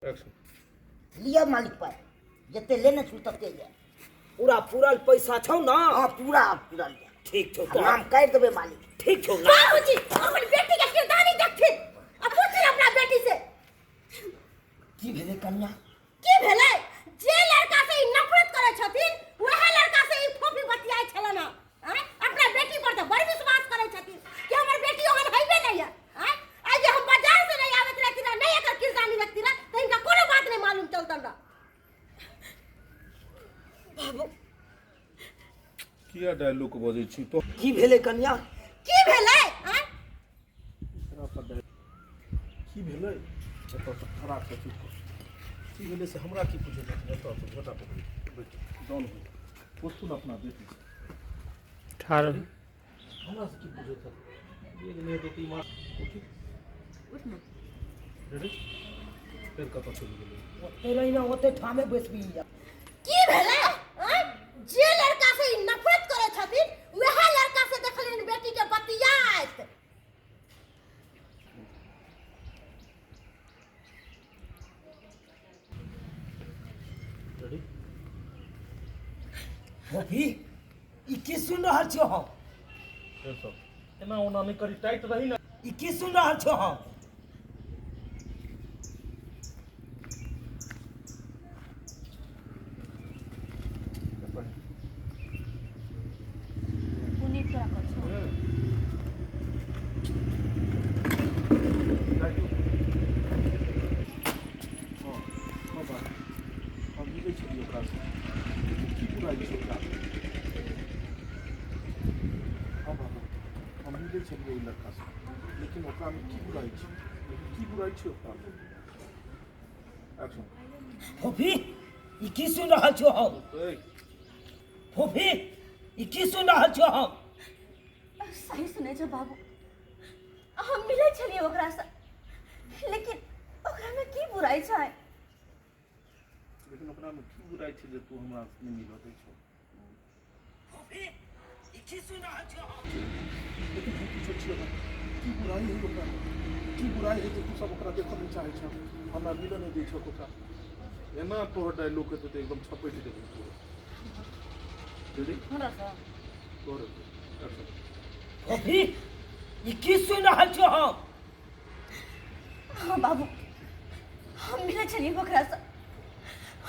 लिया मालिक पर जते लेने छु तते ले पूरा पूरल पैसा छौ ना? हां पूरा पूरा लिया। ठीक छौ तो नाम कर देबे मालिक। ठीक छौ ना? बाबूजी अपन बेटी के किरदारी देखथिन अब पूछिन अपना बेटी से की भेले कन्या? की भेलै जे लड़का से ई नफरत करे छथिन वह लड़का से ई फोफी बतियाय छलन ना अपना बेटी पर तो बड़ विश्वास करे छथिन कि हमर बेटी ओहन हइबे नहीं है आज हम बाजार से नहीं आवत रहती ना नहीं एकर किरदारी देखती ना तो इनका कोनो बात नहीं मालूम चलतन ना बाबू किया डायलॉग बजै छी तो की भेले कन्या? की भेलै की भेलै एतऽ तऽ खराब छै चुप की भेलै से हमरा की पूछे छै एतऽ तऽ झोटा पकड़ बैठ डाउन हो पुछू न अपना बेटी ठार हमरा से की पूछे छै एक ने बेटी मां उठ न रेडी फिर कतऽ चलि गेलै ओते रहिना ओते ठामे बैसबी की भेलै जे लड़का से ई नफरत करे छथिन वह लड़का से देखलिन बेटी के बतियात रेडी फोफी ई की सुन रहल छौ हम? फिर सब एना ओना नहीं करी टाइट रही ना ई की सुन रहल छौ हम? लेकिन ओकरा में की बुराई छै? की बुराई छै ओकरा में? एक्शन फोफी ई की सुन रहल छौ हम? फोफी ई की सुन रहल छौ हम? सही सुने छो बाबू हम मिले छलिए ओकरा से लेकिन ओकरा में की बुराई छै? लेकिन ओकरा में की बुराई छै जे तू हमरा से नहीं मिलऽ दै छौ? फोफी ई की सुन रहल छौ हम? लेकिन हम पूछै छियै की बुराई है ओकरा में? की बुराई है जे तू सब ओकरा देखऽ नहीं चाहै छ हमरा मिलऽ नहीं दै छ ओकरा? एना तोहर डायलॉग के तो एकदम छपैट देबे रेडी हमरा से तोहर एक्शन फोफी ई की सुन रहल छौ हम? हाँ बाबू हम मिले छलिए ओकरा से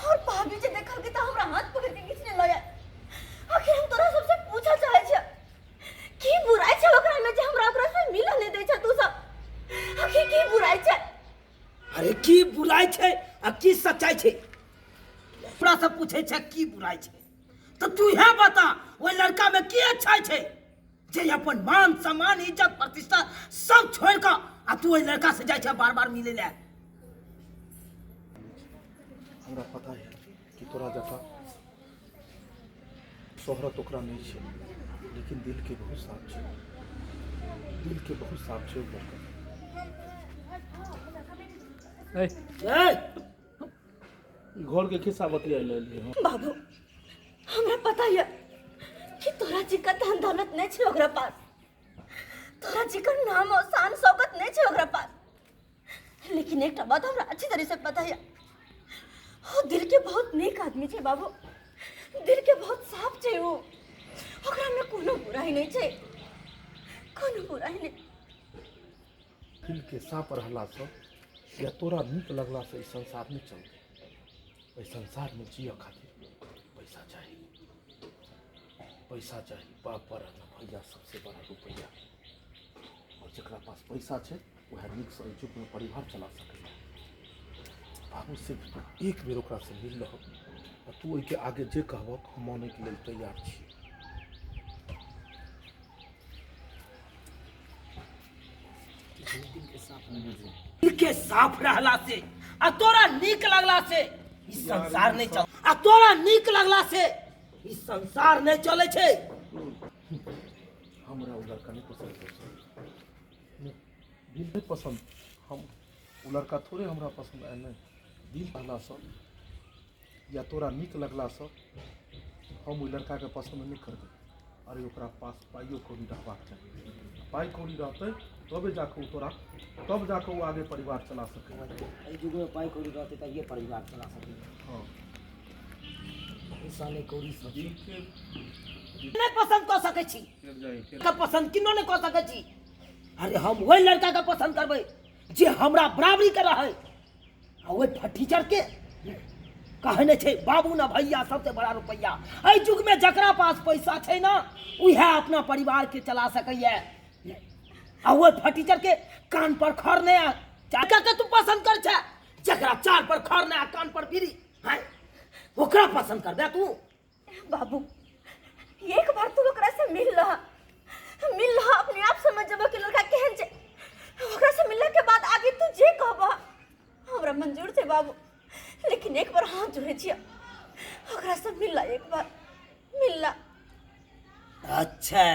और भाभी जे देखल के त हमरा हाथ पकड़ के खींचने लया आखिर हम तोरा सबसे पूछल चाहे छ की बुराई छै ओकरा में जे हमरा ओकरा से मिलऽ नहीं दै छ तू सब आखिर की बुराई छै? अरे की बुराई छै आ की सच्चाई छै? तोरा से पूछे छै की बुराई छै तो तू यहाँ बता ओइ लड़का में की अच्छाई छै जे अपन मान सम्मान इज्जत प्रतिष्ठा सब छोड़ कर आ तू ओइ लड़का से जाय छै बार बार मिले ले? हमरा पता है कि तोरा जका शोहरत ओकरा नहीं छै लेकिन दिल के बहुत साफ छै दिल के बहुत साफ छै ओकर ए घर के खिस्सा बतिया ले लिए हम बाबू हमरा पता है कि तोरा जी का धन दौलत नहीं छै ओकरा पास तोरा जी का नाम और शान शौकत नहीं छै ओकरा पास लेकिन एक बात हमरा अच्छी तरह से पता है वो दिल के बहुत नेक आदमी छै बाबू दिल के बहुत साफ छै वो ओकरा में कोनो बुराई नहीं छै कोनो बुराई नहीं दिल के साफ रहला से या तोरा नीक लगला से इस संसार में चलते इस संसार में जिया खातिर पैसा चाहिए बाप बड़ा भैया सबसे बड़ा रुपया और जरा पास पैसा है वह नीक से चुप में परिवार चला सके बाबू सिर्फ एक बेर ओकरा से मिल रह तू ओई के आगे जे कहबक हम माने के लिए तैयार छी दिल के साफ रहला से आ तोरा नीक लगला से इस संसार नहीं चल आ तोरा नीक लगला से इस संसार नहीं चले छे। हमरा उ लड़का नहीं पसंद है दिल नहीं पसंद हम उ लड़का थोड़े हमरा पसंद है नहीं दिल रहला से या तोरा नीक लगला से हम उ लड़का के पसंद नहीं करबे अरे ओकरा पास पाइयो कौड़ी रहबाक चाहिए पाइ कौड़ी रहतै तबे जाके तोरा तब जाके वो आगे परिवार चला सके। एहि युग में पाई कौड़ी रहते तो ये परिवार चला सके। हाँ ऐसा नहीं कौड़ी सब ठीक है, नहीं पसंद कर सके छी फिर जाई फिर का पसंद किनो नहीं कर सके छी। अरे हम वही लड़का का पसंद करबे जे हमरा बराबरी कर रहा है। आ वही फटीचर के कहने छे बाबू ना भैया सबसे बड़ा रुपया। एहि युग में जकरा पास पैसा छे ना उहे अपना परिवार के चला सकैया। आ वही फटीचर के कान पर खर नहीं आ चाका के तू पसंद कर छे। जकरा चार पर खर नहीं आ कान पर बीड़ी है ओकरा पसंद करबे तू। बाबू एक बार तू ओकरा से मिल रहा अपने आप समझ जब कि लड़का केहन छे। ओकरा से मिलने के बाद आगे तू जे कहबा हमरा मंजूर छे बाबू, लेकिन एक बार हाथ जोड़े छिया ओकरा से मिलला, एक बार मिलला। अच्छा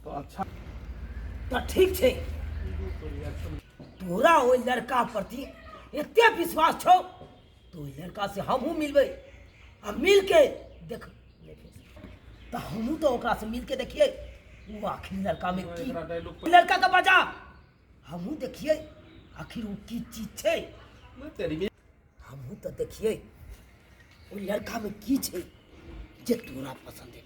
तो अच्छा तो ठीक छे। तोरा ओइ लड़का प्रति एते विश्वास छौ तो ओइ लड़का से हमहू मिलबे। आ मिल के देख तो हमहू तो ओकरा से मिल के देखिए वो आखिर लड़का में की लड़का का बजा हमहू देखिए आखिर वो की चीज छे। तेरी हमहू तो देखिए वो लड़का में की छे जे तोरा पसंद है।